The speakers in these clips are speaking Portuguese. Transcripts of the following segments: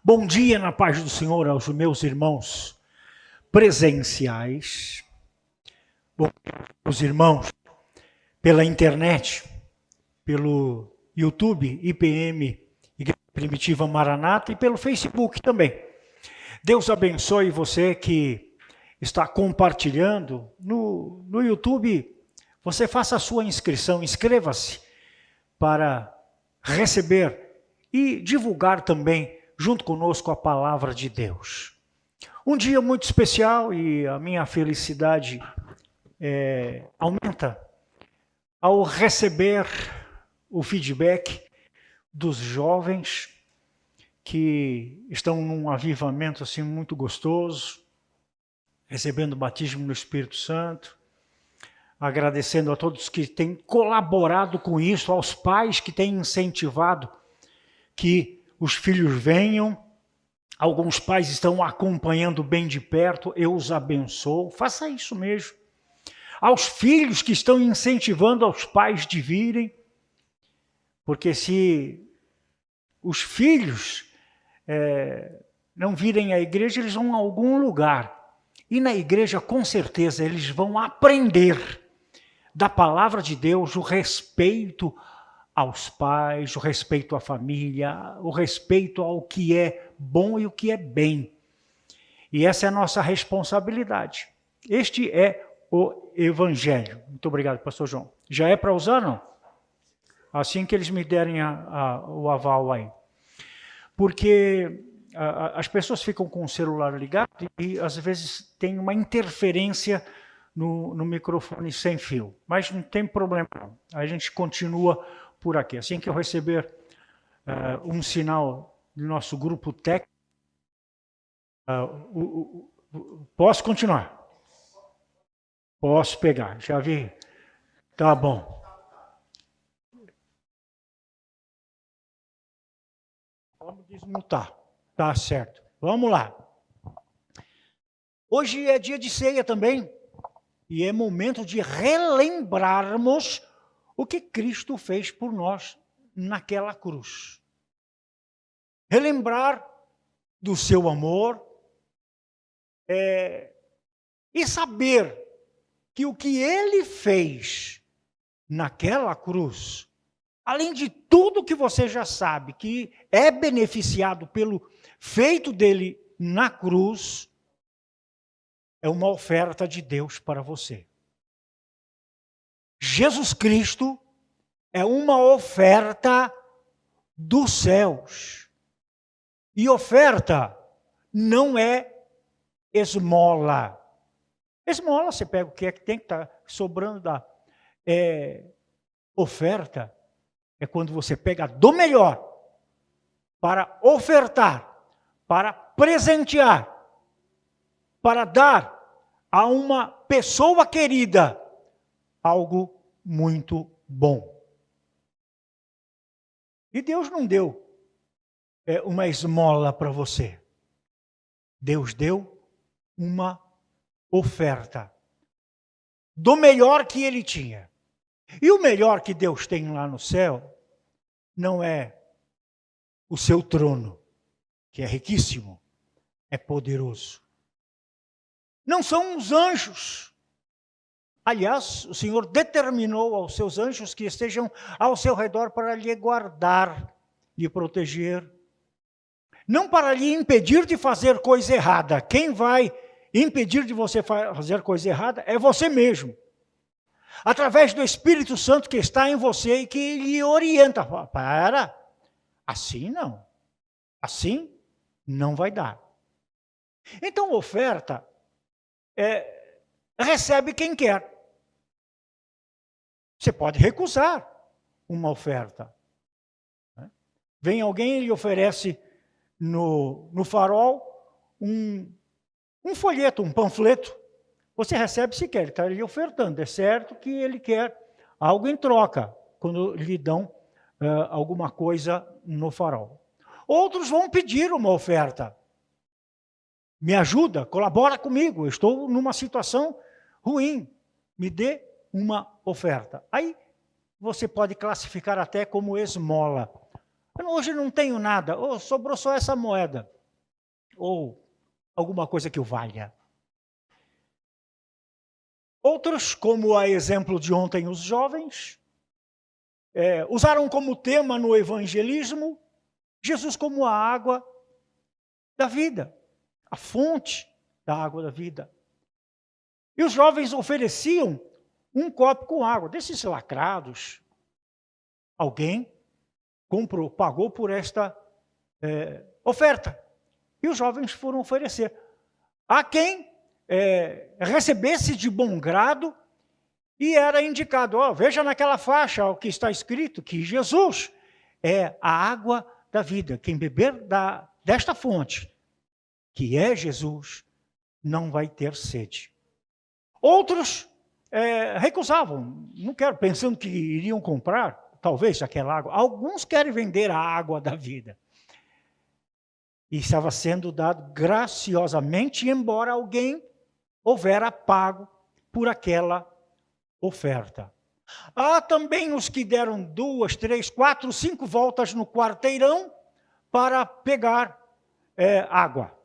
Bom dia na paz do Senhor aos meus irmãos presenciais, bom dia aos irmãos pela internet, pelo YouTube, IPM, Igreja Primitiva Maranata, e pelo Facebook também. Deus abençoe você que está compartilhando. No YouTube, você faça a sua inscrição, inscreva-se para receber e divulgar também junto conosco a palavra de Deus. Um dia muito especial e a minha felicidade aumenta ao receber o feedback dos jovens que estão num avivamento assim muito gostoso, recebendo o batismo no Espírito Santo, agradecendo a todos que têm colaborado com isso, aos pais que têm incentivado que os filhos venham. Alguns pais estão acompanhando bem de perto, eu os abençoo, faça isso mesmo. Aos filhos que estão incentivando aos pais de virem, porque se os filhos não virem à igreja, eles vão a algum lugar. E na igreja, com certeza, eles vão aprender da palavra de Deus, o respeito aos pais, o respeito à família, o respeito ao que é bom e o que é bem. E essa é a nossa responsabilidade. Este é o Evangelho. Muito obrigado, pastor João. Já é para usar, não? Assim que eles me derem o aval aí. Porque as pessoas ficam com o celular ligado e às vezes tem uma interferência no microfone sem fio. Mas não tem problema não. A gente continua por aqui. Assim que eu receber um sinal do nosso grupo técnico, posso continuar? Posso pegar, já vi. Tá bom. Vamos desmutar. Tá certo. Vamos lá. Hoje é dia de ceia também. E é momento de relembrarmos o que Cristo fez por nós naquela cruz. Relembrar do seu amor e saber que o que ele fez naquela cruz, além de tudo que você já sabe, que é beneficiado pelo feito dele na cruz, é uma oferta de Deus para você. Jesus Cristo é uma oferta dos céus. E oferta não é esmola. Esmola, você pega o que é que tem que estar sobrando da oferta. É quando você pega do melhor para ofertar, para presentear, para dar a uma pessoa querida algo muito bom. E Deus não deu uma esmola para você. Deus deu uma oferta do melhor que ele tinha. E o melhor que Deus tem lá no céu não é o seu trono, que é riquíssimo, é poderoso. Não são os anjos. Aliás, o Senhor determinou aos seus anjos que estejam ao seu redor para lhe guardar, lhe proteger. Não para lhe impedir de fazer coisa errada. Quem vai impedir de você fazer coisa errada é você mesmo. Através do Espírito Santo que está em você e que lhe orienta. Para, assim não. Assim não vai dar. Então, oferta recebe quem quer. Você pode recusar uma oferta. Vem alguém e lhe oferece no farol um folheto, um panfleto. Você recebe se quer, ele está lhe ofertando. É certo que ele quer algo em troca, quando lhe dão alguma coisa no farol. Outros vão pedir uma oferta. Me ajuda, colabora comigo, eu estou numa situação ruim, me dê uma oferta. Aí você pode classificar até como esmola. Eu hoje não tenho nada, sobrou só essa moeda. ou alguma coisa que o valha. Outros, como a exemplo de ontem os jovens, usaram como tema no evangelismo Jesus como a água da vida, a fonte da água da vida. E os jovens ofereciam um copo com água, desses lacrados. Alguém comprou, pagou por esta oferta. E os jovens foram oferecer. Há quem recebesse de bom grado e era indicado, veja naquela faixa o que está escrito, que Jesus é a água da vida. Quem beber desta fonte, que é Jesus, não vai ter sede. Outros recusavam, não quero, pensando que iriam comprar, talvez, aquela água. Alguns querem vender a água da vida. E estava sendo dado graciosamente, embora alguém houvera pago por aquela oferta. Há também os que deram 2, 3, 4, 5 voltas no quarteirão para pegar água.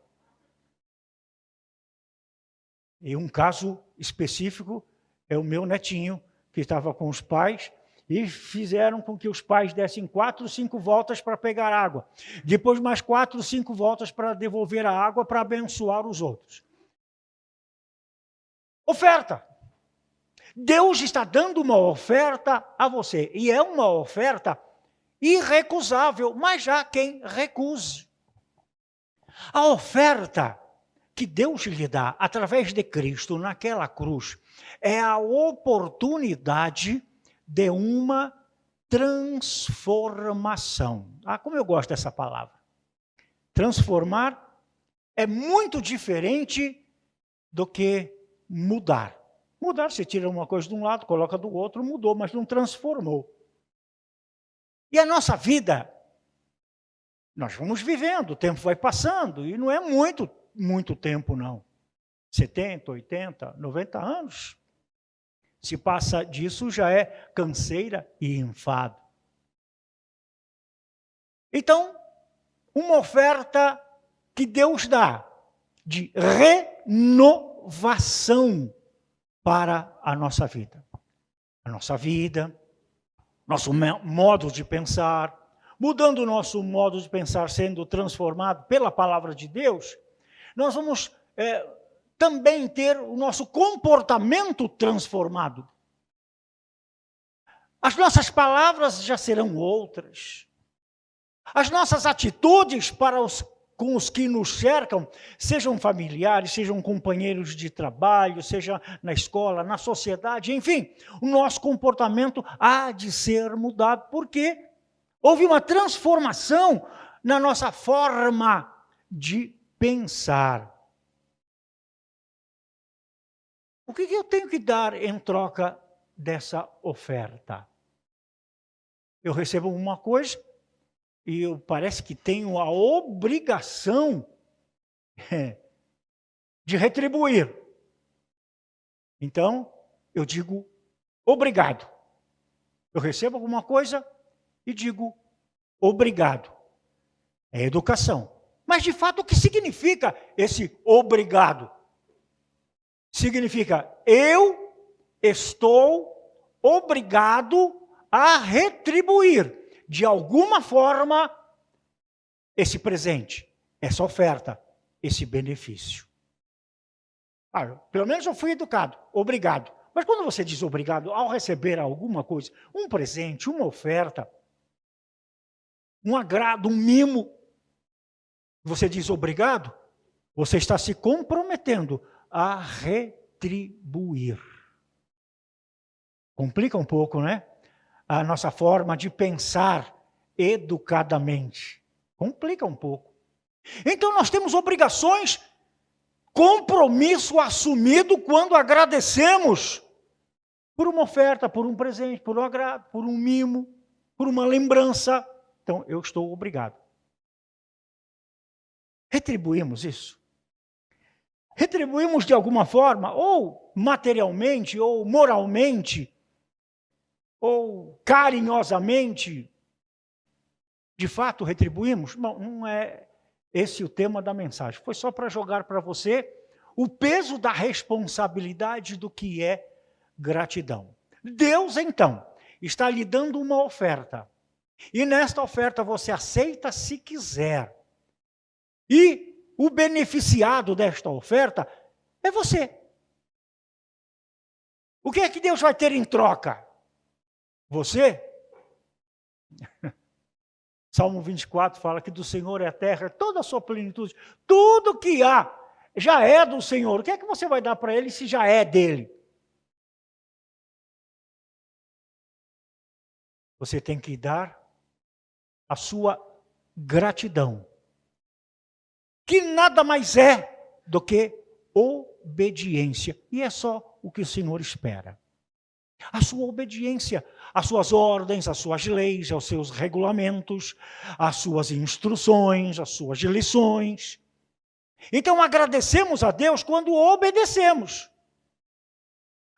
E um caso específico é o meu netinho, que estava com os pais, e fizeram com que os pais dessem 4, 5 voltas para pegar água. Depois mais 4, 5 voltas para devolver a água para abençoar os outros. Oferta. Deus está dando uma oferta a você. E é uma oferta irrecusável, mas há quem recuse. A oferta que Deus lhe dá através de Cristo naquela cruz é a oportunidade de uma transformação. Como eu gosto dessa palavra. Transformar é muito diferente do que mudar. Mudar, você tira uma coisa de um lado, coloca do outro, mudou, mas não transformou. E a nossa vida, nós vamos vivendo, o tempo vai passando, e não é muito tempo não. 70, 80, 90 anos. Se passa disso, já é canseira e enfado. Então, uma oferta que Deus dá de renovação para a nossa vida. A nossa vida, nosso modo de pensar, mudando o nosso modo de pensar, sendo transformado pela palavra de Deus, nós vamos também ter o nosso comportamento transformado. As nossas palavras já serão outras. As nossas atitudes com os que nos cercam, sejam familiares, sejam companheiros de trabalho, seja na escola, na sociedade, enfim, o nosso comportamento há de ser mudado, porque houve uma transformação na nossa forma de pensar. O que eu tenho que dar em troca dessa oferta? Eu recebo uma coisa e parece que tenho a obrigação de retribuir. Então, eu digo obrigado. Eu recebo alguma coisa e digo obrigado. É educação. Mas, de fato, o que significa esse obrigado? Significa, eu estou obrigado a retribuir, de alguma forma, esse presente, essa oferta, esse benefício. Pelo menos eu fui educado, obrigado. Mas quando você diz obrigado, ao receber alguma coisa, um presente, uma oferta, um agrado, um mimo, você diz obrigado, você está se comprometendo a retribuir. Complica um pouco, né? A nossa forma de pensar educadamente. Complica um pouco. Então nós temos obrigações, compromisso assumido quando agradecemos por uma oferta, por um presente, por um agrado, por um mimo, por uma lembrança. Então eu estou obrigado. Retribuímos isso? Retribuímos de alguma forma, ou materialmente, ou moralmente, ou carinhosamente, de fato retribuímos? Não é Esse é o tema da mensagem. Foi só para jogar para você o peso da responsabilidade do que é gratidão. Deus, então, está lhe dando uma oferta. E nesta oferta você aceita se quiser. E o beneficiado desta oferta é você. O que é que Deus vai ter em troca? Você? Salmo 24 fala que do Senhor é a terra, toda a sua plenitude, tudo que há já é do Senhor. O que é que você vai dar para Ele se já é dele? Você tem que dar a sua gratidão, que nada mais é do que obediência. E é só o que o Senhor espera. A sua obediência, às suas ordens, às suas leis, aos seus regulamentos, às suas instruções, às suas lições. Então agradecemos a Deus quando obedecemos.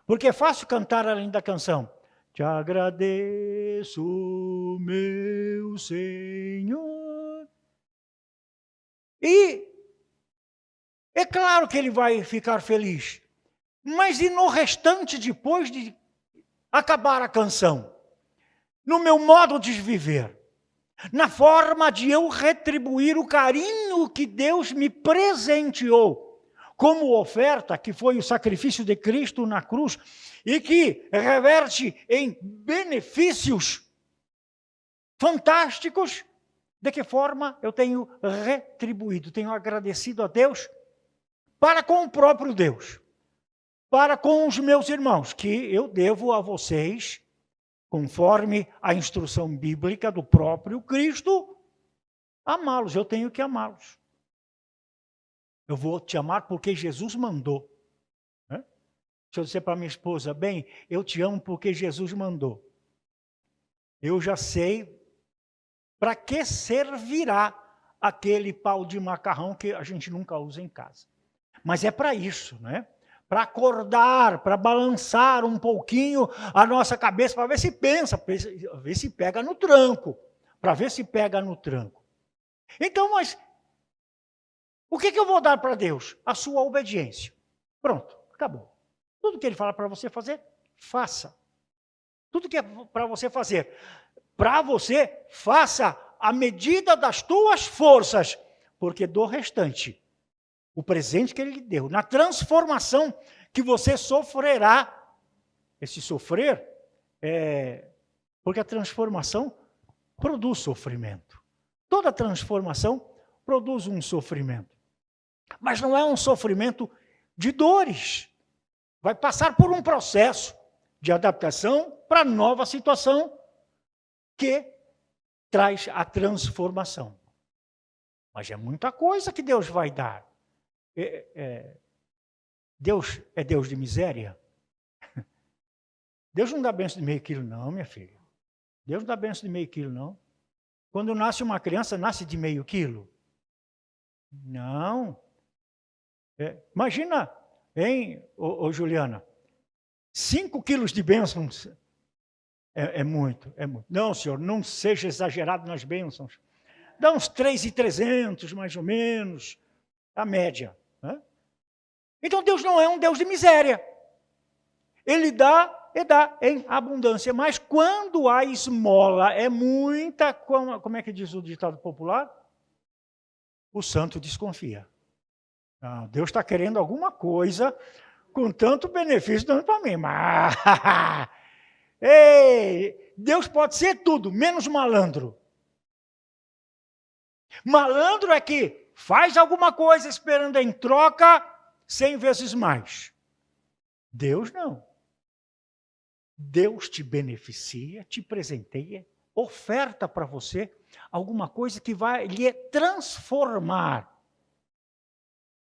Porque é fácil cantar além da canção. Te agradeço, meu Senhor. E é claro que ele vai ficar feliz. Mas e no restante, depois de acabar a canção? No meu modo de viver? Na forma de eu retribuir o carinho que Deus me presenteou como oferta, que foi o sacrifício de Cristo na cruz, e que reverte em benefícios fantásticos. De que forma eu tenho retribuído, tenho agradecido a Deus para com o próprio Deus, para com os meus irmãos, que eu devo a vocês, conforme a instrução bíblica do próprio Cristo, amá-los. Eu tenho que amá-los. Eu vou te amar porque Jesus mandou. Se eu disser para minha esposa, bem, eu te amo porque Jesus mandou. Eu já sei para que servirá aquele pau de macarrão que a gente nunca usa em casa. Mas é para isso, né? Para acordar, para balançar um pouquinho a nossa cabeça, para ver se pensa, para ver se pega no tranco. Para ver se pega no tranco. Então, mas o que eu vou dar para Deus? A sua obediência. Pronto, acabou. Tudo que Ele fala para você fazer, faça. Tudo que é para você fazer, faça à medida das tuas forças, porque do restante, o presente que Ele lhe deu, na transformação que você sofrerá, esse sofrer, porque a transformação produz sofrimento. Toda transformação produz um sofrimento. Mas não é um sofrimento de dores. Vai passar por um processo de adaptação para a nova situação que traz a transformação. Mas é muita coisa que Deus vai dar. Deus é Deus de miséria? Deus não dá bênção de meio quilo, não, minha filha. Deus não dá bênção de meio quilo, não. Quando nasce uma criança, nasce de meio quilo? Não. Imagina, hein, ô Juliana, 5 quilos de bênçãos é muito, é muito. Não, senhor, não seja exagerado nas bênçãos. Dá uns 3.300, mais ou menos, a média. Né? Então Deus não é um Deus de miséria. Ele dá e dá em abundância. Mas quando a esmola é muita, como é que diz o ditado popular? O santo desconfia. Ah, Deus está querendo alguma coisa com tanto benefício dando para mim. Mas ei, Deus pode ser tudo, menos malandro. Malandro é que faz alguma coisa esperando em troca 100 vezes mais. Deus não. Deus te beneficia, te presenteia, oferta para você alguma coisa que vai lhe transformar.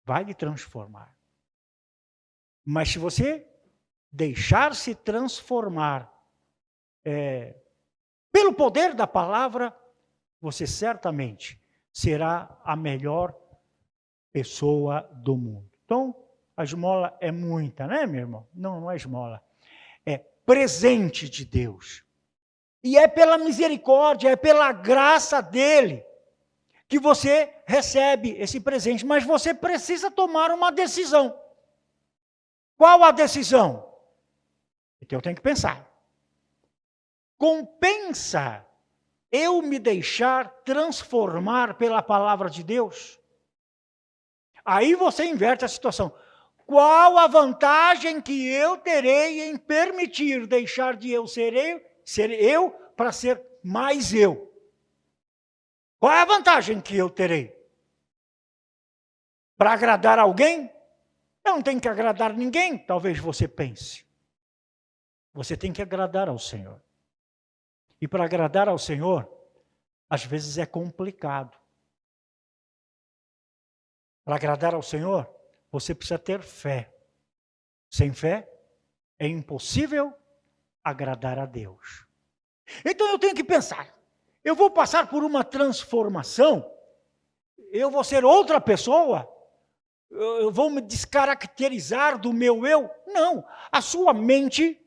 Vai lhe transformar. Mas se você deixar-se transformar pelo poder da palavra, você certamente será a melhor pessoa do mundo. Então, a esmola é muita, né, meu irmão? Não, não é esmola. É presente de Deus. E é pela misericórdia, é pela graça dele, que você recebe esse presente, mas você precisa tomar uma decisão. Qual a decisão? Então eu tenho que pensar. Compensa eu me deixar transformar pela palavra de Deus? Aí você inverte a situação. Qual a vantagem que eu terei em permitir deixar de ser eu para ser mais eu? Qual é a vantagem que eu terei? Para agradar alguém? Eu não tenho que agradar ninguém, talvez você pense. Você tem que agradar ao Senhor. E para agradar ao Senhor, às vezes é complicado. Para agradar ao Senhor, você precisa ter fé. Sem fé, é impossível agradar a Deus. Então eu tenho que pensar, eu vou passar por uma transformação, eu vou ser outra pessoa, eu vou me descaracterizar do meu eu? Não, a sua mente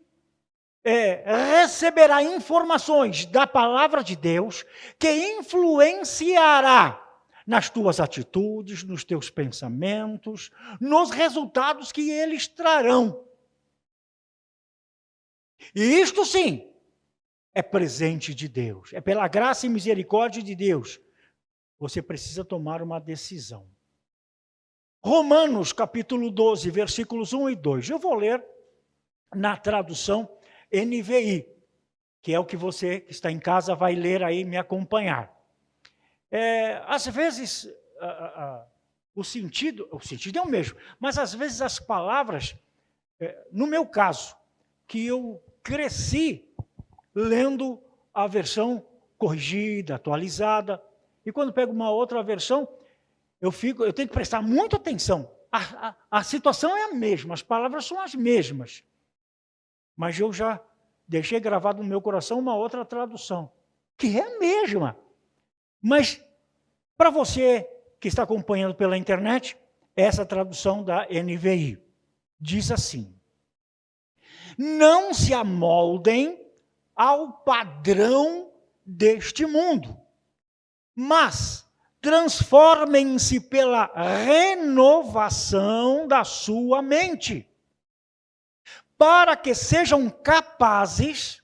receberá informações da palavra de Deus que influenciará nas tuas atitudes, nos teus pensamentos, nos resultados que eles trarão. E isto sim, é presente de Deus, é pela graça e misericórdia de Deus. Você precisa tomar uma decisão. Romanos capítulo 12, versículos 1 e 2. Eu vou ler na tradução NVI, que é o que você que está em casa vai ler aí e me acompanhar. Às vezes, o sentido é o mesmo, mas às vezes as palavras, no meu caso, que eu cresci lendo a versão corrigida, atualizada, e quando pego uma outra versão, eu tenho que prestar muita atenção. A situação é a mesma, as palavras são as mesmas, mas eu já deixei gravado no meu coração uma outra tradução, que é a mesma. Mas, para você que está acompanhando pela internet, essa tradução da NVI diz assim: não se amoldem ao padrão deste mundo, mas transformem-se pela renovação da sua mente, para que sejam capazes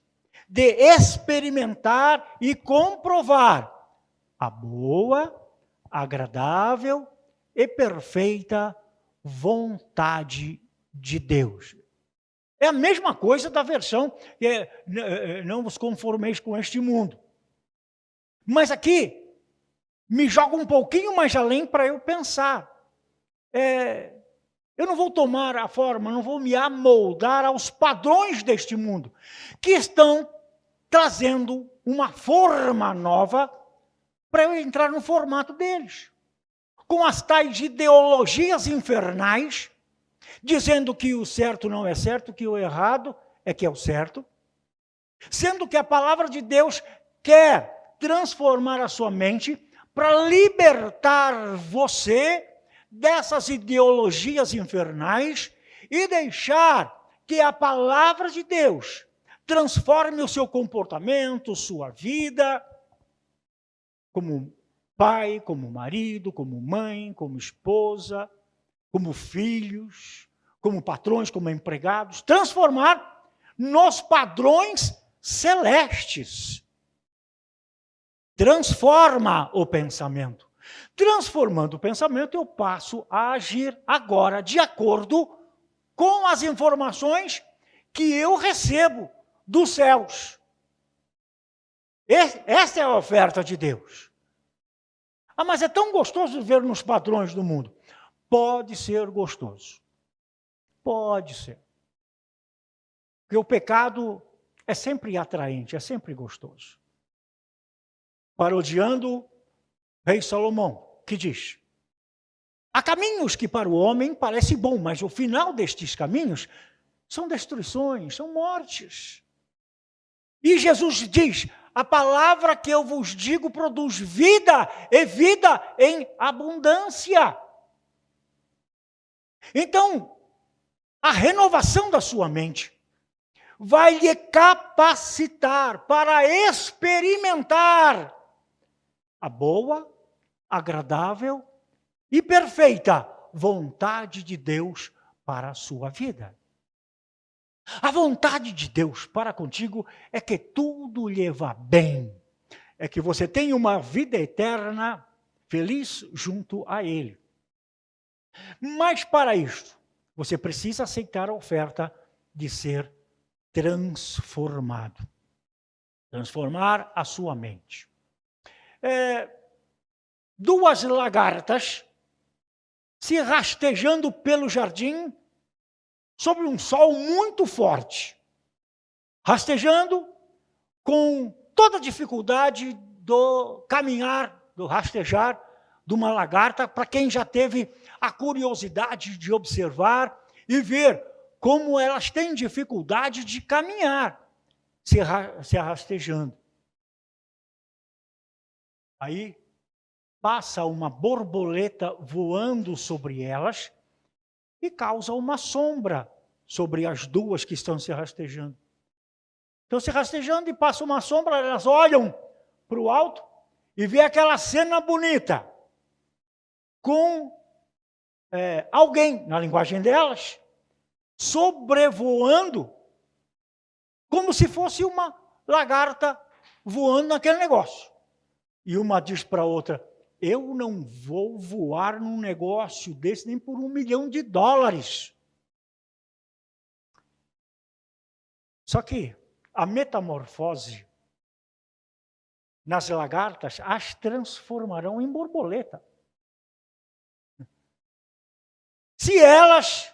de experimentar e comprovar a boa, agradável e perfeita vontade de Deus. É a mesma coisa da versão não vos conformeis com este mundo. Mas aqui, me joga um pouquinho mais além para eu pensar. Eu não vou tomar a forma, não vou me amoldar aos padrões deste mundo, que estão trazendo uma forma nova para eu entrar no formato deles. Com as tais ideologias infernais, dizendo que o certo não é certo, que o errado é que é o certo, sendo que a palavra de Deus quer transformar a sua mente para libertar você dessas ideologias infernais e deixar que a palavra de Deus transforme o seu comportamento, sua vida, como pai, como marido, como mãe, como esposa, como filhos, como patrões, como empregados, transformar nos padrões celestes. Transforma o pensamento. Transformando o pensamento, eu passo a agir agora de acordo com as informações que eu recebo dos céus. Essa é a oferta de Deus. Mas é tão gostoso viver nos padrões do mundo. Pode ser gostoso. Pode ser. Porque o pecado é sempre atraente, é sempre gostoso. Parodiando Rei Salomão, que diz: há caminhos que para o homem parece bom, mas o final destes caminhos são destruições, são mortes. E Jesus diz: a palavra que eu vos digo produz vida, e vida em abundância. Então, a renovação da sua mente vai lhe capacitar para experimentar a boa, agradável e perfeita vontade de Deus para a sua vida. A vontade de Deus para contigo é que tudo lhe vá bem, é que você tenha uma vida eterna feliz junto a Ele. Mas para isto, você precisa aceitar a oferta de ser transformado. Transformar a sua mente. Duas lagartas se rastejando pelo jardim sob um sol muito forte. Rastejando com toda a dificuldade do caminhar, do rastejar de uma lagarta, para quem já teve a curiosidade de observar e ver como elas têm dificuldade de caminhar, se rastejando. Aí passa uma borboleta voando sobre elas e causa uma sombra sobre as duas que estão se rastejando. Estão se rastejando e passa uma sombra, elas olham para o alto e vê aquela cena bonita com alguém, na linguagem delas, sobrevoando como se fosse uma lagarta voando naquele negócio. E uma diz para a outra, eu não vou voar num negócio desse nem por $1 milhão. Só que a metamorfose nas lagartas as transformarão em borboleta. Se elas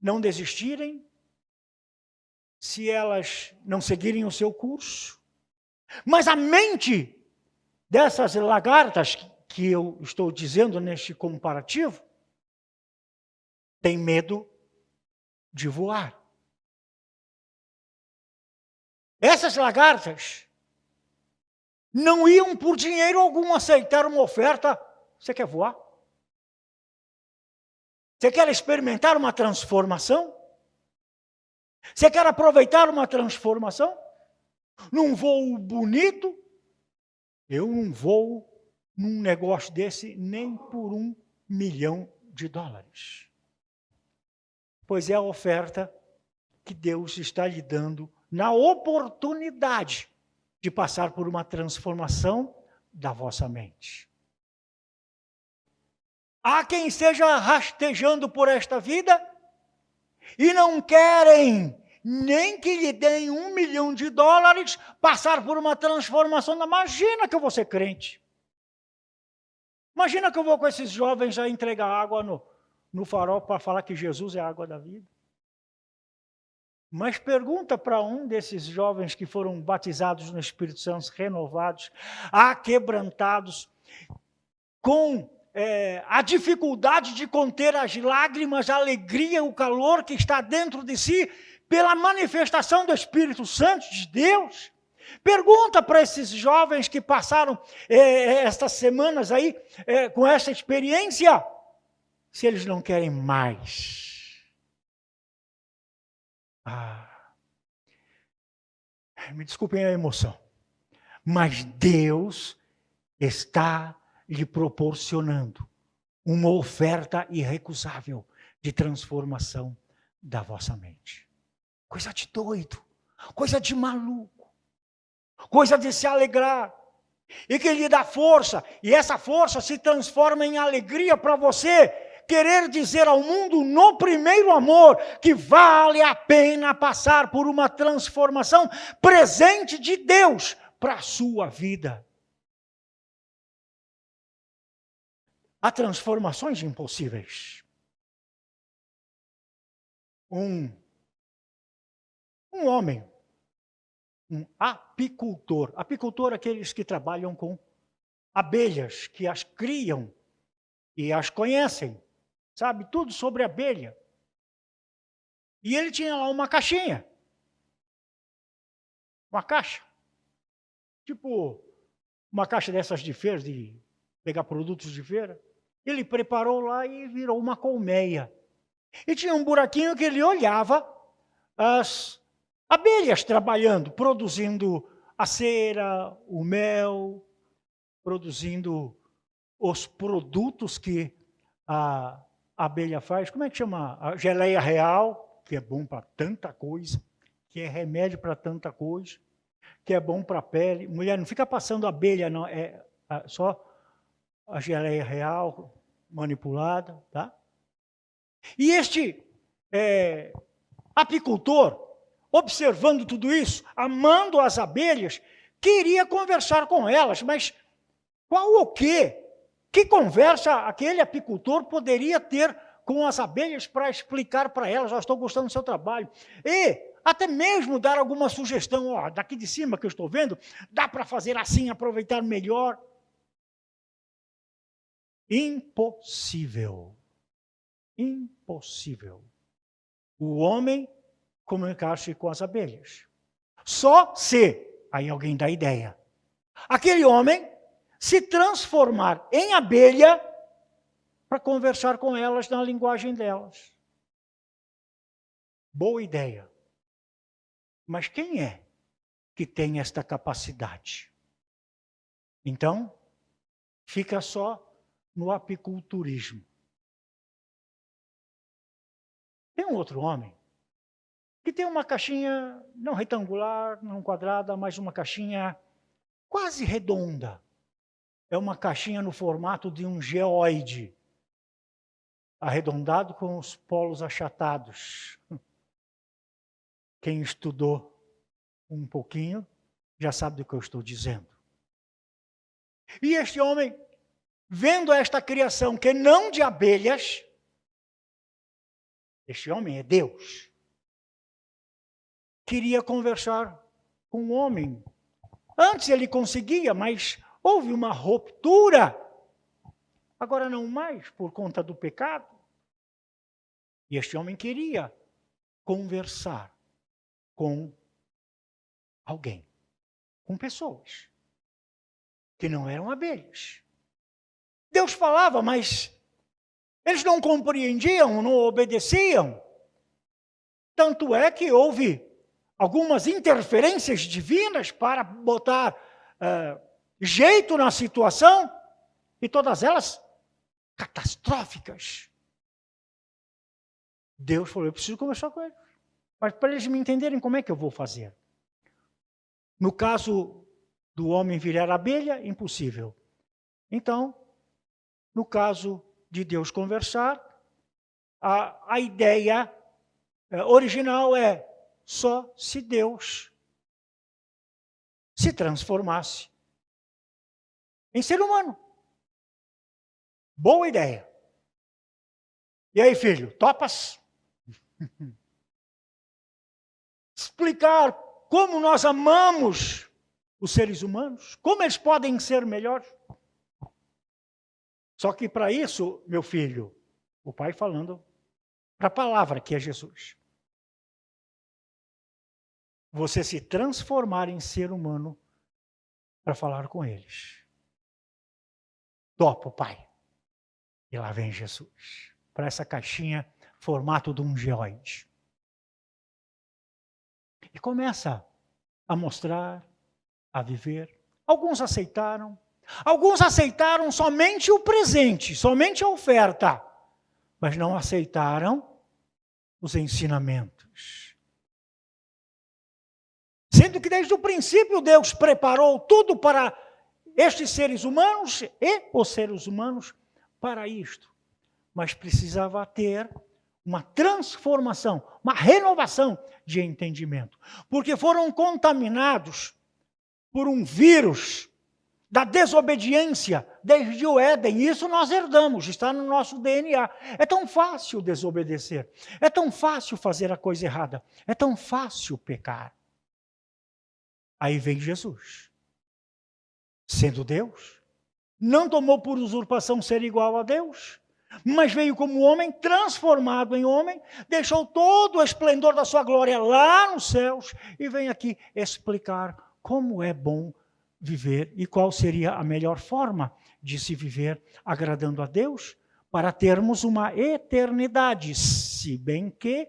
não desistirem, se elas não seguirem o seu curso, mas a mente dessas lagartas que eu estou dizendo neste comparativo, tem medo de voar. Essas lagartas não iam por dinheiro algum aceitar uma oferta. Você quer voar? Você quer experimentar uma transformação? Você quer aproveitar uma transformação? Num voo bonito? Eu não vou num negócio desse nem por $1 milhão. Pois é a oferta que Deus está lhe dando na oportunidade de passar por uma transformação da vossa mente. Há quem esteja rastejando por esta vida e não querem nem que lhe deem $1 milhão passar por uma transformação. Imagina que eu vou ser crente. Imagina que eu vou com esses jovens já entregar água no farol para falar que Jesus é a água da vida. Mas pergunta para um desses jovens que foram batizados no Espírito Santo, renovados, aquebrantados, com a dificuldade de conter as lágrimas, a alegria, o calor que está dentro de si, pela manifestação do Espírito Santo de Deus. Pergunta para esses jovens que passaram estas semanas aí com essa experiência, se eles não querem mais. Me desculpem a emoção, mas Deus está lhe proporcionando uma oferta irrecusável de transformação da vossa mente. Coisa de doido, coisa de maluco, coisa de se alegrar, e que lhe dá força, e essa força se transforma em alegria para você querer dizer ao mundo, no primeiro amor, que vale a pena passar por uma transformação presente de Deus para a sua vida. Há transformações impossíveis. Um homem, um apicultor. Apicultor, aqueles que trabalham com abelhas, que as criam e as conhecem, sabe tudo sobre abelha. E ele tinha lá uma caixinha, uma caixa, tipo uma caixa dessas de feira, de pegar produtos de feira. Ele preparou lá e virou uma colmeia. E tinha um buraquinho que ele olhava as abelhas trabalhando, produzindo a cera, o mel, produzindo os produtos que a abelha faz. Como é que chama? A geleia real, que é bom para tanta coisa, que é remédio para tanta coisa, que é bom para a pele. Mulher, não fica passando abelha, não, é só a geleia real manipulada, tá? E este apicultor, observando tudo isso, amando as abelhas, queria conversar com elas, mas qual o quê? Que conversa aquele apicultor poderia ter com as abelhas para explicar para elas, eu estou gostando do seu trabalho, e até mesmo dar alguma sugestão, ó, daqui de cima que eu estou vendo, dá para fazer assim, aproveitar melhor. Impossível. Impossível. O homem comunicar-se com as abelhas. Só se, aí alguém dá ideia, aquele homem se transformar em abelha para conversar com elas na linguagem delas. Boa ideia. Mas quem é que tem esta capacidade? Então, fica só no apiculturismo. Tem um outro homem que tem uma caixinha, não retangular, não quadrada, mas uma caixinha quase redonda. É uma caixinha no formato de um geoide, arredondado com os polos achatados. Quem estudou um pouquinho já sabe do que eu estou dizendo. E este homem, vendo esta criação que não de abelhas, este homem é Deus, queria conversar com o homem. Antes ele conseguia, mas houve uma ruptura. Agora não mais, por conta do pecado. E este homem queria conversar com alguém, com pessoas que não eram abelhas. Deus falava, mas eles não compreendiam, não obedeciam. Tanto é que houve algumas interferências divinas para botar jeito na situação, e todas elas catastróficas. Deus falou, eu preciso conversar com eles. Mas para eles me entenderem, como é que eu vou fazer? No caso do homem virar abelha, impossível. Então, no caso de Deus conversar, a ideia original é só se Deus se transformasse em ser humano. Boa ideia. E aí, filho, topas? Explicar como nós amamos os seres humanos, como eles podem ser melhores. Só que para isso, meu filho, o pai falando para a palavra que é Jesus, você se transformar em ser humano para falar com eles. Topa, pai. E lá vem Jesus, para essa caixinha, formato de um geoide. E começa a mostrar, a viver. Alguns aceitaram somente o presente, somente a oferta, mas não aceitaram os ensinamentos. Sendo que desde o princípio Deus preparou tudo para estes seres humanos e os seres humanos para isto. Mas precisava ter uma transformação, uma renovação de entendimento. Porque foram contaminados por um vírus da desobediência desde o Éden. Isso nós herdamos, está no nosso DNA. É tão fácil desobedecer, é tão fácil fazer a coisa errada, é tão fácil pecar. Aí vem Jesus, sendo Deus, não tomou por usurpação ser igual a Deus, mas veio como homem, transformado em homem, deixou todo o esplendor da sua glória lá nos céus e vem aqui explicar como é bom viver e qual seria a melhor forma de se viver agradando a Deus para termos uma eternidade, se bem que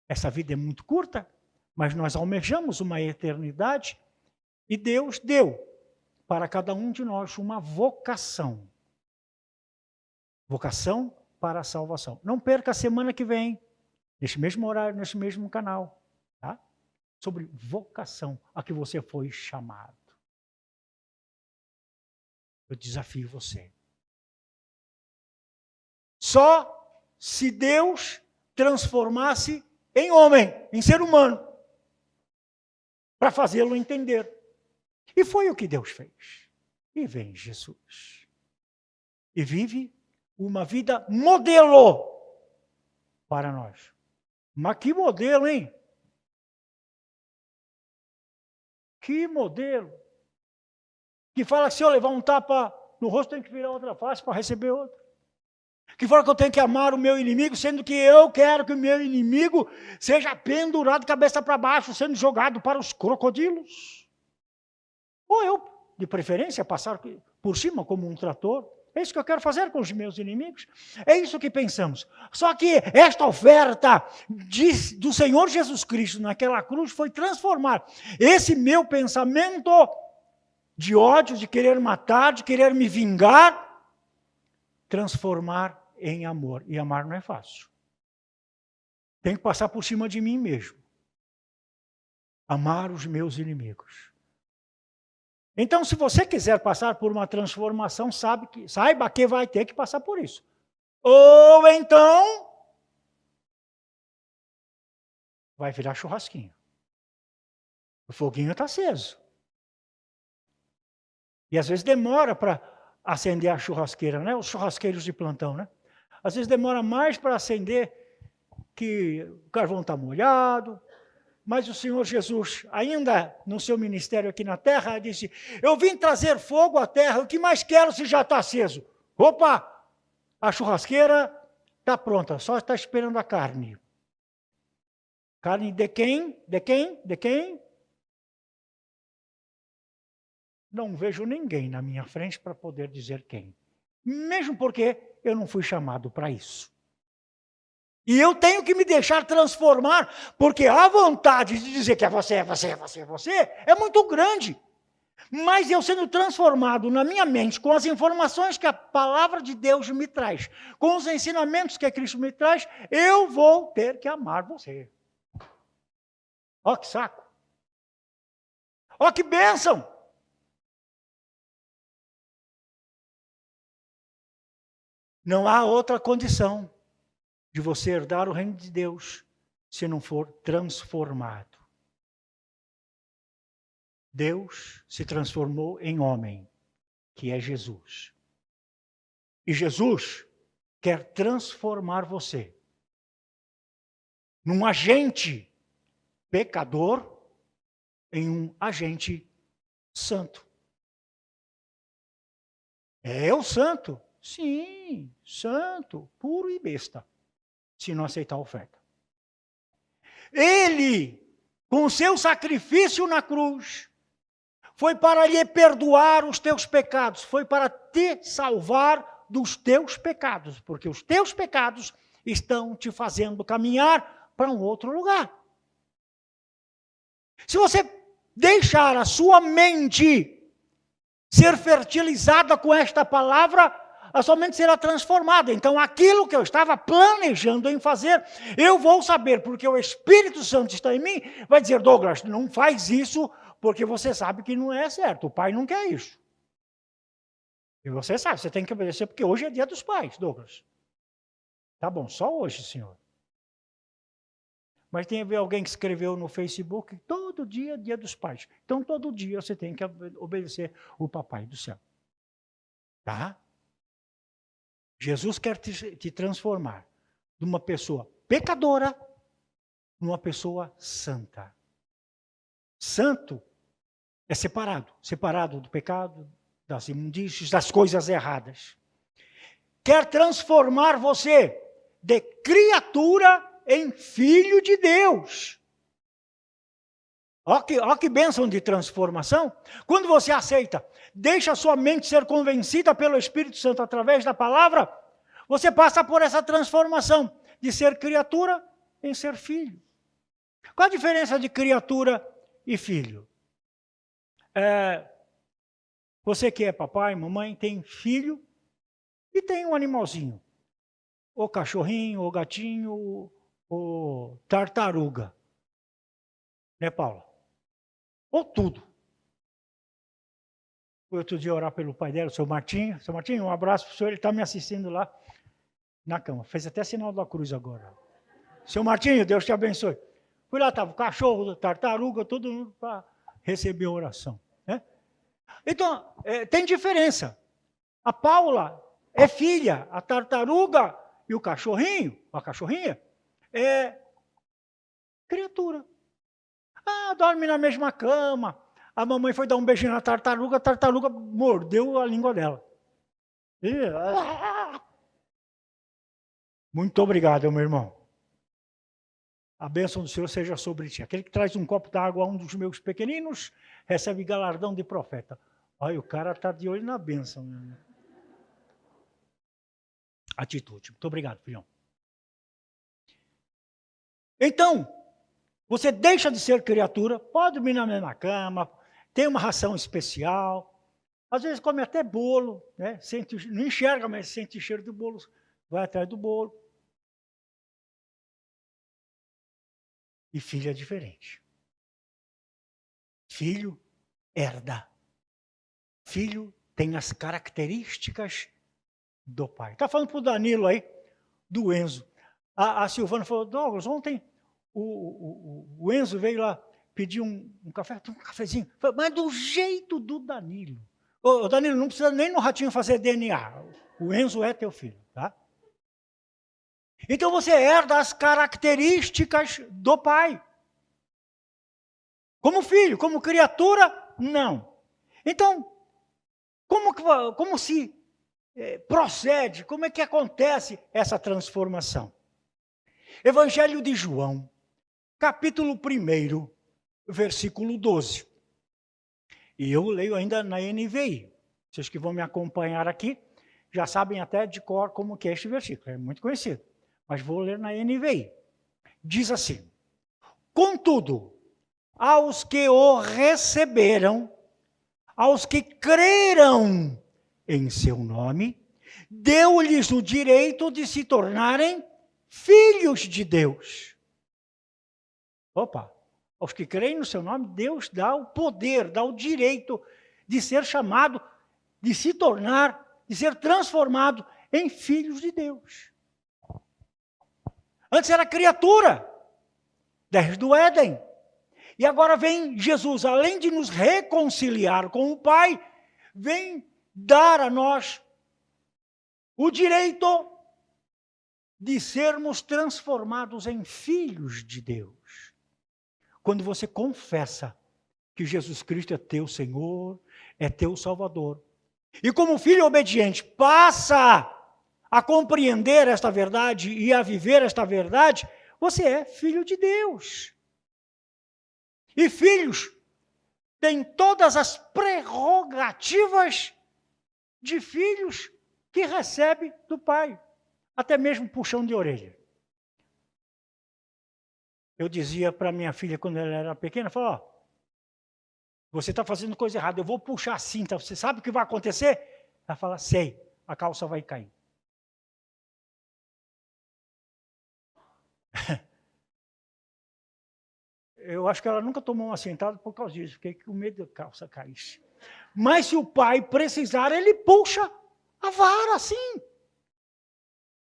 essa vida é muito curta, mas nós almejamos uma eternidade E Deus deu para cada um de nós uma vocação. Vocação para a salvação. Não perca a semana que vem, neste mesmo horário, neste mesmo canal, tá? Sobre vocação a que você foi chamado. Eu desafio você. Só se Deus transformasse em homem, em ser humano, para fazê-lo entender. E foi o que Deus fez. E vem Jesus. E vive uma vida modelo para nós. Mas que modelo, hein? Que modelo. Que fala que se eu levar um tapa no rosto, tem que virar outra face para receber outra. Que fala que eu tenho que amar o meu inimigo, sendo que eu quero que o meu inimigo seja pendurado de cabeça para baixo, sendo jogado para os crocodilos. Ou eu, de preferência, passar por cima como um trator. É isso que eu quero fazer com os meus inimigos. É isso que pensamos. Só que esta oferta do Senhor Jesus Cristo naquela cruz foi transformar esse meu pensamento de ódio, de querer matar, de querer me vingar, transformar em amor. E amar não é fácil. Tem que passar por cima de mim mesmo. Amar os meus inimigos. Então, se você quiser passar por uma transformação, saiba que vai ter que passar por isso. Ou então, vai virar churrasquinho. O foguinho está aceso. E às vezes demora para acender a churrasqueira, né? Os churrasqueiros de plantão, né? Às vezes demora mais para acender que o carvão está molhado. Mas o Senhor Jesus, ainda no seu ministério aqui na terra, disse, eu vim trazer fogo à terra, o que mais quero se já está aceso? Opa, a churrasqueira está pronta, só está esperando a carne. Carne de quem? De quem? De quem? Não vejo ninguém na minha frente para poder dizer quem. Mesmo porque eu não fui chamado para isso. E eu tenho que me deixar transformar, porque a vontade de dizer que é você, é você, é você, é você, é muito grande. Mas eu sendo transformado na minha mente, com as informações que a palavra de Deus me traz, com os ensinamentos que Cristo me traz, eu vou ter que amar você. Ó que saco. Ó que bênção. Não há outra condição de você herdar o reino de Deus, se não for transformado. Deus se transformou em homem, que é Jesus. E Jesus quer transformar você num agente pecador em um agente santo. É o santo? Sim, santo, puro e besta. Se não aceitar a oferta. Ele, com o seu sacrifício na cruz, foi para lhe perdoar os teus pecados, foi para te salvar dos teus pecados, porque os teus pecados estão te fazendo caminhar para um outro lugar. Se você deixar a sua mente ser fertilizada com esta palavra, a sua mente será transformada. Então, aquilo que eu estava planejando em fazer, eu vou saber, porque o Espírito Santo está em mim, vai dizer, Douglas, não faz isso, porque você sabe que não é certo. O pai não quer isso. E você sabe, você tem que obedecer, porque hoje é dia dos pais, Douglas. Tá bom, só hoje, senhor. Mas tem alguém que escreveu no Facebook, todo dia é dia dos pais. Então, todo dia você tem que obedecer o papai do céu. Tá? Jesus quer te transformar de uma pessoa pecadora numa pessoa santa. Santo é separado do pecado, das imundícies, das coisas erradas. Quer transformar você de criatura em filho de Deus. Ó que bênção de transformação. Quando você aceita, deixa a sua mente ser convencida pelo Espírito Santo através da palavra, você passa por essa transformação de ser criatura em ser filho. Qual a diferença de criatura e filho? Você que é papai, mamãe, tem filho e tem um animalzinho. Ou cachorrinho, ou gatinho, ou tartaruga. Né, Paula? Ou tudo. Foi outro dia orar pelo pai dela, o seu Martinho. Seu Martinho, um abraço para o senhor, ele está me assistindo lá na cama. Fez até sinal da cruz agora. Seu Martinho, Deus te abençoe. Fui lá, estava o cachorro, tartaruga, todo mundo para receber a oração. Né? Então, tem diferença. A Paula é filha, a tartaruga e o cachorrinho, a cachorrinha, é criatura. Dorme na mesma cama. A mamãe foi dar um beijinho na tartaruga, a tartaruga mordeu a língua dela. Muito obrigado, meu irmão. A bênção do Senhor seja sobre ti. Aquele que traz um copo d'água a um dos meus pequeninos, recebe galardão de profeta. Olha, o cara está de olho na bênção. Né? Atitude. Muito obrigado, filhão. Então, você deixa de ser criatura, pode dormir na mesma cama, tem uma ração especial, às vezes come até bolo, né? Não enxerga, mas sente o cheiro do bolo, vai atrás do bolo. E filho é diferente. Filho herda. Filho tem as características do pai. Está falando para o Danilo aí, do Enzo. A Silvana falou, Douglas, ontem o Enzo veio lá pedir um café, um cafezinho, mas do jeito do Danilo. Ô, Danilo, não precisa nem no ratinho fazer DNA. O Enzo é teu filho, tá? Então você herda as características do pai. Como filho, como criatura, não. Então, como se procede, como é que acontece essa transformação? Evangelho de João, capítulo 1, versículo 12. E eu leio ainda na NVI. Vocês que vão me acompanhar aqui, já sabem até de cor como que é este versículo, é muito conhecido. Mas vou ler na NVI. Diz assim: contudo, aos que o receberam, aos que creram em seu nome, deu-lhes o direito de se tornarem filhos de Deus. Opa, aos que creem no seu nome, Deus dá o poder, dá o direito de ser chamado, de se tornar, de ser transformado em filhos de Deus. Antes era criatura, desde o Éden. E agora vem Jesus, além de nos reconciliar com o Pai, vem dar a nós o direito de sermos transformados em filhos de Deus. Quando você confessa que Jesus Cristo é teu Senhor, é teu Salvador, e como filho obediente passa a compreender esta verdade e a viver esta verdade, você é filho de Deus. E filhos têm todas as prerrogativas de filhos que recebe do pai, até mesmo puxão de orelha. Eu dizia para minha filha quando ela era pequena, falava, você está fazendo coisa errada, eu vou puxar a cinta, você sabe o que vai acontecer? Ela fala, sei, a calça vai cair. Eu acho que ela nunca tomou uma sentada por causa disso, fiquei com medo da calça cair. Mas se o pai precisar, ele puxa a vara, sim.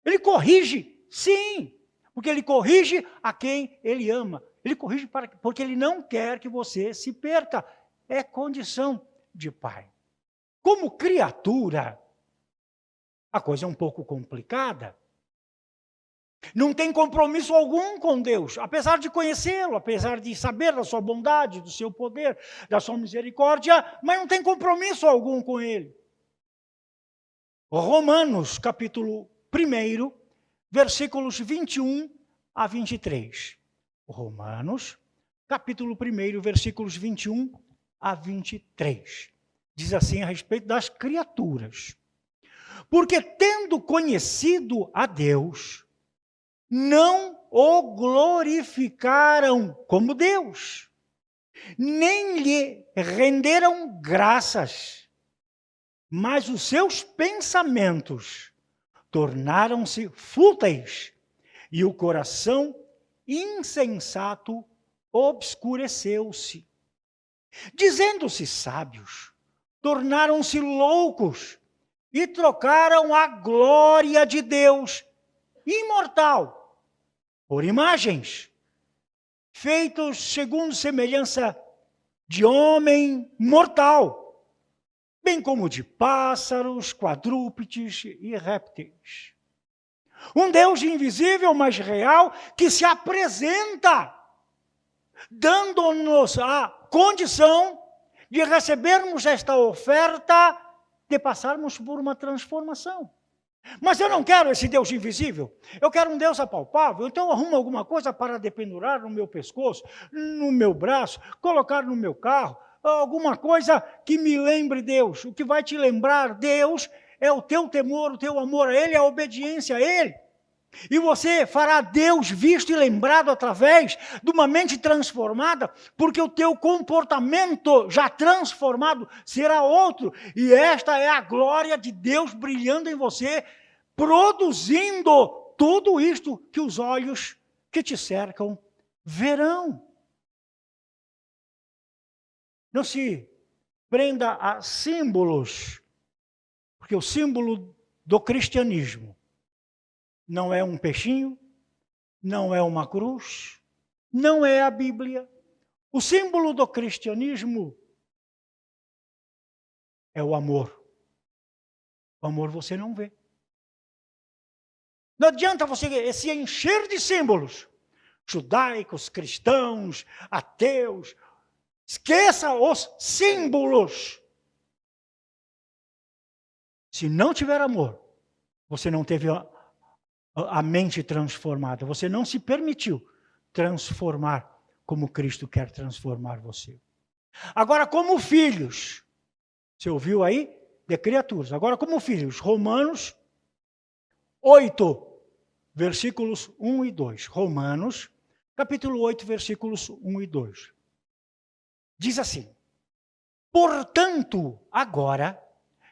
Ele corrige, sim. Porque ele corrige a quem ele ama. Ele corrige porque ele não quer que você se perca. É condição de pai. Como criatura, a coisa é um pouco complicada. Não tem compromisso algum com Deus, apesar de conhecê-lo, apesar de saber da sua bondade, do seu poder, da sua misericórdia, mas não tem compromisso algum com Ele. Romanos, capítulo 1, versículos 21 a 23. Romanos, capítulo 1, versículos 21 a 23. Diz assim a respeito das criaturas. Porque tendo conhecido a Deus, não o glorificaram como Deus, nem lhe renderam graças, mas os seus pensamentos tornaram-se fúteis, e o coração insensato obscureceu-se. Dizendo-se sábios, tornaram-se loucos e trocaram a glória de Deus, imortal, por imagens, feitos segundo semelhança de homem mortal, bem como de pássaros, quadrúpedes e répteis. Um Deus invisível, mas real, que se apresenta, dando-nos a condição de recebermos esta oferta, de passarmos por uma transformação. Mas eu não quero esse Deus invisível, eu quero um Deus apalpável, então eu arrumo alguma coisa para dependurar no meu pescoço, no meu braço, colocar no meu carro, alguma coisa que me lembre Deus. O que vai te lembrar Deus é o teu temor, o teu amor a Ele, a obediência a Ele. E você fará Deus visto e lembrado através de uma mente transformada, porque o teu comportamento já transformado será outro. E esta é a glória de Deus brilhando em você, produzindo tudo isto que os olhos que te cercam verão. Não se prenda a símbolos, porque o símbolo do cristianismo não é um peixinho, não é uma cruz, não é a Bíblia. O símbolo do cristianismo é o amor. O amor você não vê. Não adianta você se encher de símbolos judaicos, cristãos, ateus. Esqueça os símbolos. Se não tiver amor, você não teve a mente transformada. Você não se permitiu transformar como Cristo quer transformar você. Agora, como filhos, você ouviu aí? De criaturas. Agora, como filhos, Romanos 8, versículos 1 e 2. Romanos, capítulo 8, versículos 1 e 2. Diz assim: portanto, agora,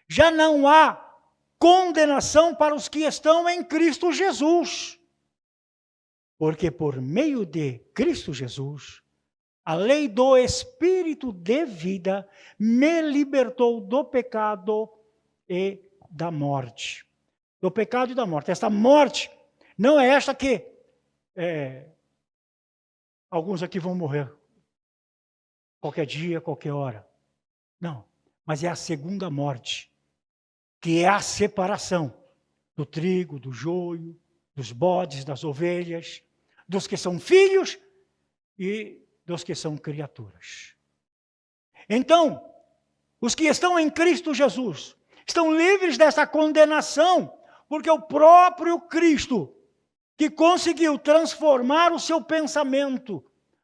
já não há condenação para os que estão em Cristo Jesus. Porque por meio de Cristo Jesus, a lei do Espírito de vida me libertou do pecado e da morte. Do pecado e da morte. Esta morte não é esta que alguns aqui vão morrer. Qualquer dia, qualquer hora. Não, mas é a segunda morte, que é a separação do trigo, do joio, dos bodes, das ovelhas, dos que são filhos e dos que são criaturas. Então, os que estão em Cristo Jesus estão livres dessa condenação, porque o próprio Cristo, que conseguiu transformar o seu pensamento,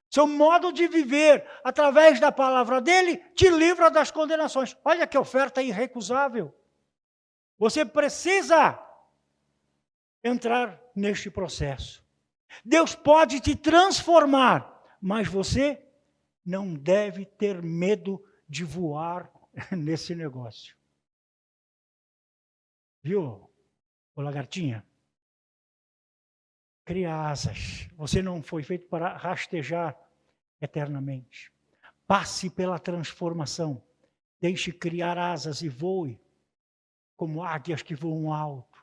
seu modo de viver, através da palavra dele, te livra das condenações. Olha que oferta irrecusável. Você precisa entrar neste processo. Deus pode te transformar, mas você não deve ter medo de voar nesse negócio. Viu, ô lagartinha? Cria asas. Você não foi feito para rastejar eternamente. Passe pela transformação. Deixe criar asas e voe como águias que voam alto.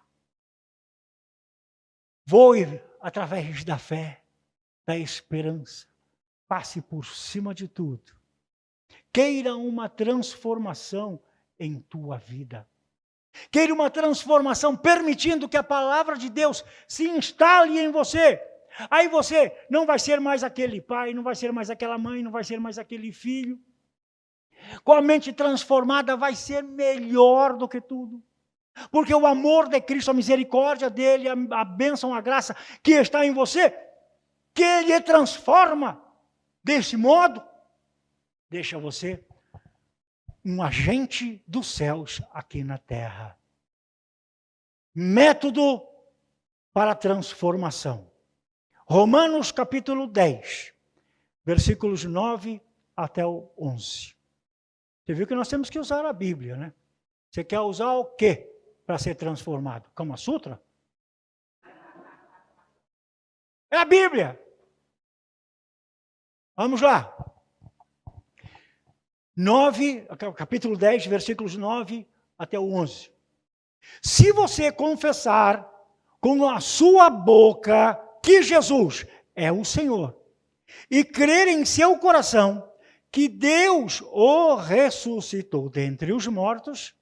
Voe através da fé, da esperança. Passe por cima de tudo. Queira uma transformação em tua vida. Queira uma transformação permitindo que a palavra de Deus se instale em você. Aí você não vai ser mais aquele pai, não vai ser mais aquela mãe, não vai ser mais aquele filho. Com a mente transformada vai ser melhor do que tudo. Porque o amor de Cristo, a misericórdia dele, a bênção, a graça que está em você, que ele transforma desse modo, deixa você um agente dos céus aqui na terra. Método para a transformação. Romanos capítulo 10, versículos 9 até o 11. Você viu que nós temos que usar a Bíblia, né? Você quer usar o quê para ser transformado? Kama Sutra? É a Bíblia. Vamos lá. Capítulo 10, versículos 9 até o 11. Se você confessar com a sua boca que Jesus é o Senhor, e crer em seu coração que Deus o ressuscitou dentre os mortos,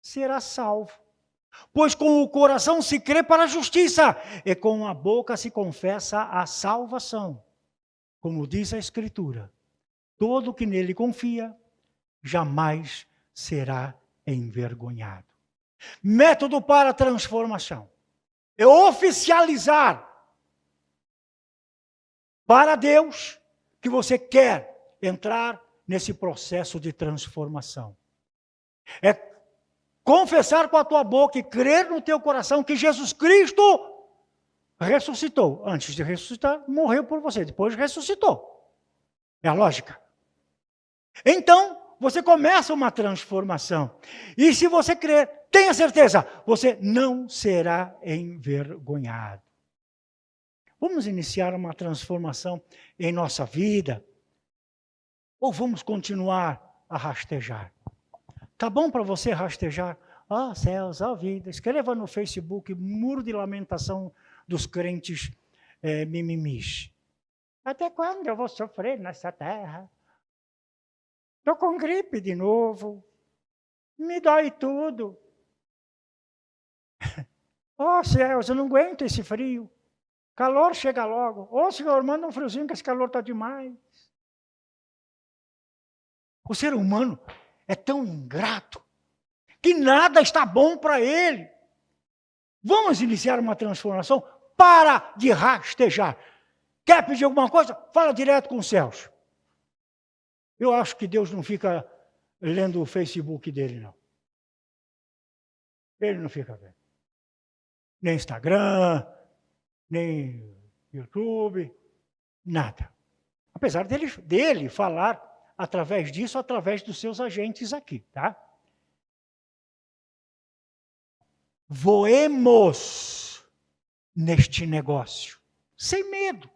será salvo. Pois com o coração se crê para a justiça, e com a boca se confessa a salvação. Como diz a Escritura, todo que nele confia jamais será envergonhado. Método para a transformação é oficializar para Deus que você quer entrar nesse processo de transformação. É confessar com a tua boca e crer no teu coração que Jesus Cristo ressuscitou. Antes de ressuscitar, morreu por você, depois ressuscitou. É a lógica. Então, você começa uma transformação. E se você crer, tenha certeza, você não será envergonhado. Vamos iniciar uma transformação em nossa vida? Ou vamos continuar a rastejar? Tá bom para você rastejar? Ah, céus, a vida. Escreva no Facebook, Muro de Lamentação dos Crentes mimimis. Até quando eu vou sofrer nessa terra? Estou com gripe de novo. Me dói tudo. Oh, céus, eu não aguento esse frio. Calor chega logo. Ô, Senhor, manda um friozinho que esse calor está demais. O ser humano é tão ingrato que nada está bom para ele. Vamos iniciar uma transformação? Para de rastejar. Quer pedir alguma coisa? Fala direto com os céus. Eu acho que Deus não fica lendo o Facebook dele, não. Ele não fica vendo. Nem Instagram, nem YouTube, nada. Apesar dele falar através disso, através dos seus agentes aqui, tá? Voemos neste negócio, sem medo,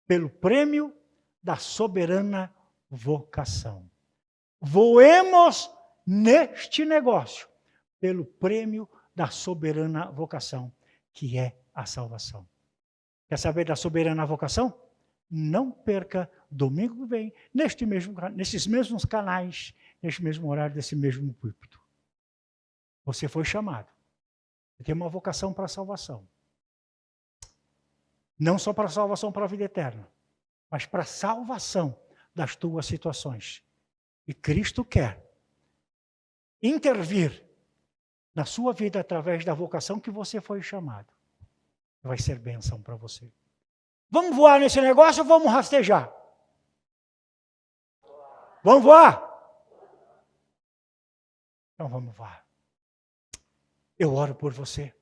pelo prêmio da soberana vocação. Voemos neste negócio, pelo prêmio da soberana vocação, que é a salvação. Quer saber da soberana vocação? Não perca domingo que vem, nesses mesmos canais, neste mesmo horário, desse mesmo púlpito. Você foi chamado. Você tem uma vocação para a salvação. Não só para a salvação para a vida eterna, mas para a salvação das tuas situações. E Cristo quer intervir na sua vida através da vocação que você foi chamado. Vai ser bênção para você. Vamos voar nesse negócio ou vamos rastejar? Vamos voar? Então vamos voar. Eu oro por você,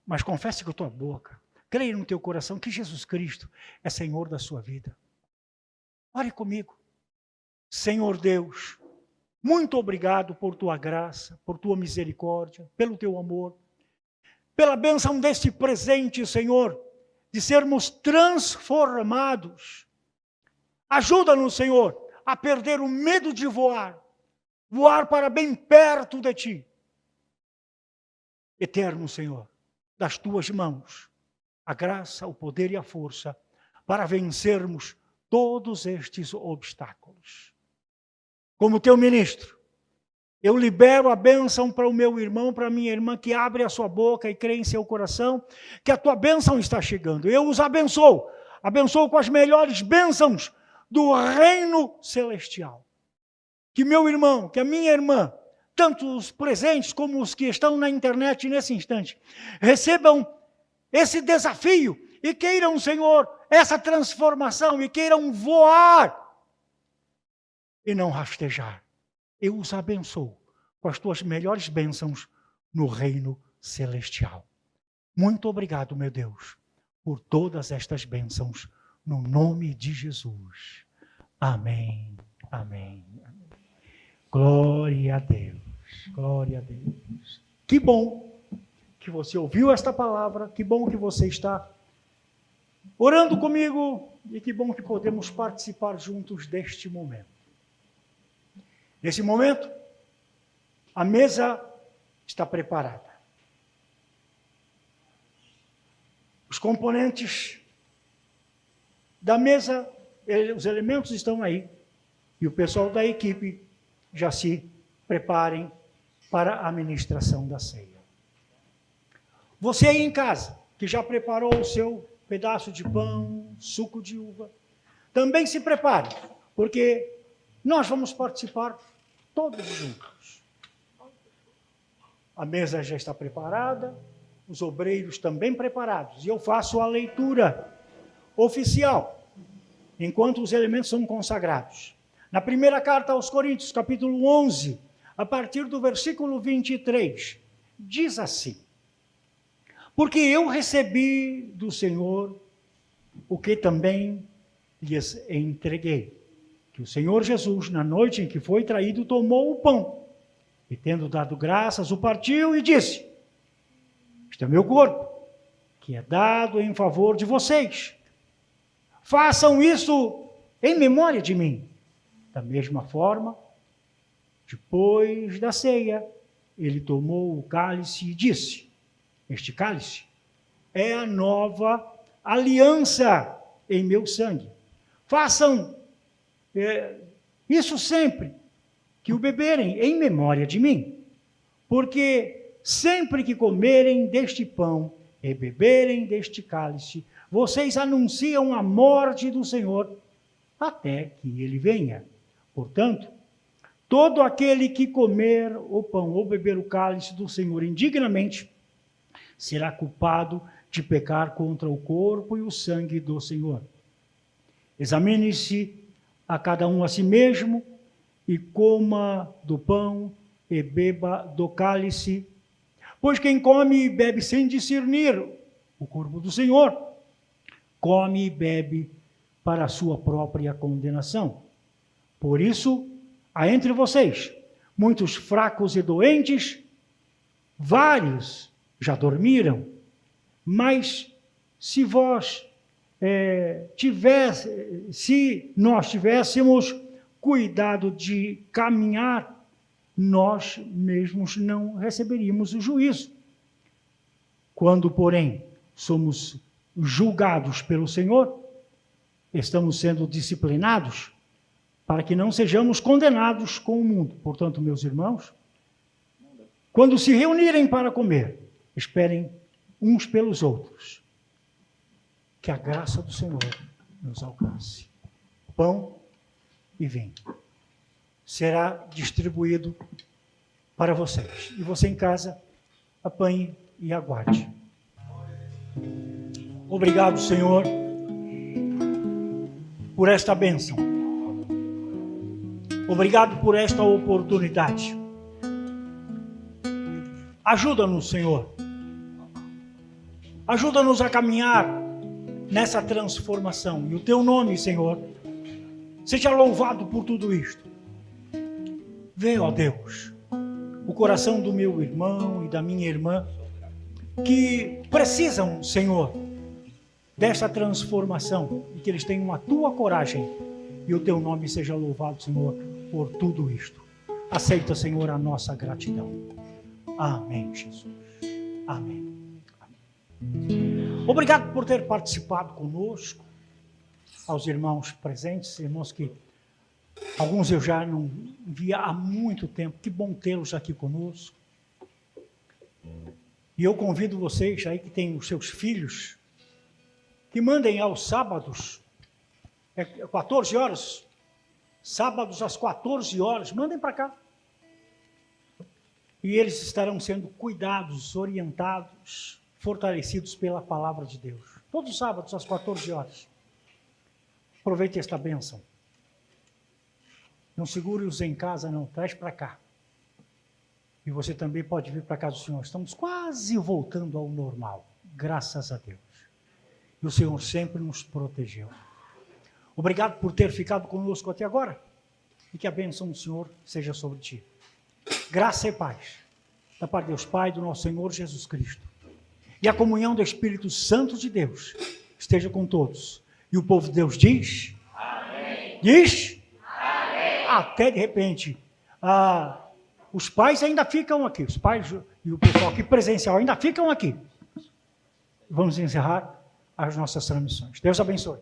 mas confesse com a tua boca, creia no teu coração que Jesus Cristo é Senhor da sua vida. Ore comigo. Senhor Deus, muito obrigado por tua graça, por tua misericórdia, pelo teu amor, pela bênção deste presente, Senhor, de sermos transformados. Ajuda-nos, Senhor, a perder o medo de voar, voar para bem perto de Ti. Eterno Senhor, das Tuas mãos, a graça, o poder e a força para vencermos todos estes obstáculos. Como Teu ministro, eu libero a bênção para o meu irmão, para a minha irmã, que abre a sua boca e crê em seu coração, que a Tua bênção está chegando. Eu os abençoo, abençoo com as melhores bênçãos do reino celestial. Que meu irmão, que a minha irmã, tanto os presentes como os que estão na internet nesse instante, recebam esse desafio e queiram, Senhor, essa transformação e queiram voar e não rastejar. Eu os abençoo com as tuas melhores bênçãos no reino celestial. Muito obrigado, meu Deus, por todas estas bênçãos, no nome de Jesus. Amém. Amém. Glória a Deus. Glória a Deus. Que bom que você ouviu esta palavra, que bom que você está orando comigo e que bom que podemos participar juntos deste momento. Nesse momento, a mesa está preparada. Os componentes da mesa, os elementos estão aí. E o pessoal da equipe já se preparem para a ministração da ceia. Você aí em casa, que já preparou o seu pedaço de pão, suco de uva, também se prepare, porque nós vamos participar todos juntos. A mesa já está preparada, os obreiros também preparados, e eu faço a leitura oficial, enquanto os elementos são consagrados. Na primeira carta aos Coríntios, capítulo 11, a partir do versículo 23, diz assim: porque eu recebi do Senhor o que também lhes entreguei, que o Senhor Jesus, na noite em que foi traído, tomou o pão, e tendo dado graças, o partiu e disse: este é o meu corpo, que é dado em favor de vocês. Façam isso em memória de mim. Da mesma forma, depois da ceia, ele tomou o cálice e disse: este cálice é a nova aliança em meu sangue. Façam isso sempre que o beberem em memória de mim. Porque sempre que comerem deste pão e beberem deste cálice, vocês anunciam a morte do Senhor até que ele venha. Portanto, todo aquele que comer o pão ou beber o cálice do Senhor indignamente será culpado de pecar contra o corpo e o sangue do Senhor. Examine-se a cada um a si mesmo e coma do pão e beba do cálice, pois quem come e bebe sem discernir o corpo do Senhor, come e bebe para a sua própria condenação. Por isso, há entre vocês muitos fracos e doentes, vários já dormiram, mas se nós tivéssemos cuidado de caminhar, nós mesmos não receberíamos o juízo. Quando, porém, somos julgados pelo Senhor, estamos sendo disciplinados para que não sejamos condenados com o mundo. Portanto, meus irmãos, quando se reunirem para comer, esperem uns pelos outros. Que a graça do Senhor nos alcance. Pão e vinho será distribuído para vocês. E você em casa, apanhe e aguarde. Obrigado, Senhor, por esta bênção. Obrigado por esta oportunidade. Ajuda-nos, Senhor. Ajuda-nos a caminhar nessa transformação. E o teu nome, Senhor, seja louvado por tudo isto. Vê, ó Deus, o coração do meu irmão e da minha irmã, que precisam, Senhor, dessa transformação, e que eles tenham a tua coragem, e o teu nome seja louvado, Senhor, por tudo isto. Aceita, Senhor, a nossa gratidão. Amém, Jesus. Amém. Amém. Obrigado por ter participado conosco, aos irmãos presentes, irmãos que alguns eu já não via há muito tempo. Que bom tê-los aqui conosco. E eu convido vocês aí que têm os seus filhos, que mandem aos sábados, 14 horas, sábados às 14 horas, mandem para cá. E eles estarão sendo cuidados, orientados, fortalecidos pela palavra de Deus. Todos os sábados às 14 horas. Aproveite esta bênção. Não segure-os em casa, não. Traz para cá. E você também pode vir para casa do Senhor. Estamos quase voltando ao normal. Graças a Deus. E o Senhor sempre nos protegeu. Obrigado por ter ficado conosco até agora. E que a bênção do Senhor seja sobre ti. Graça e paz. Da parte de Deus Pai, do nosso Senhor Jesus Cristo. E a comunhão do Espírito Santo de Deus esteja com todos. E o povo de Deus diz... Amém. Diz? Amém. Até de repente. Os pais ainda ficam aqui. Os pais e o pessoal aqui presencial ainda ficam aqui. Vamos encerrar as nossas transmissões. Deus abençoe.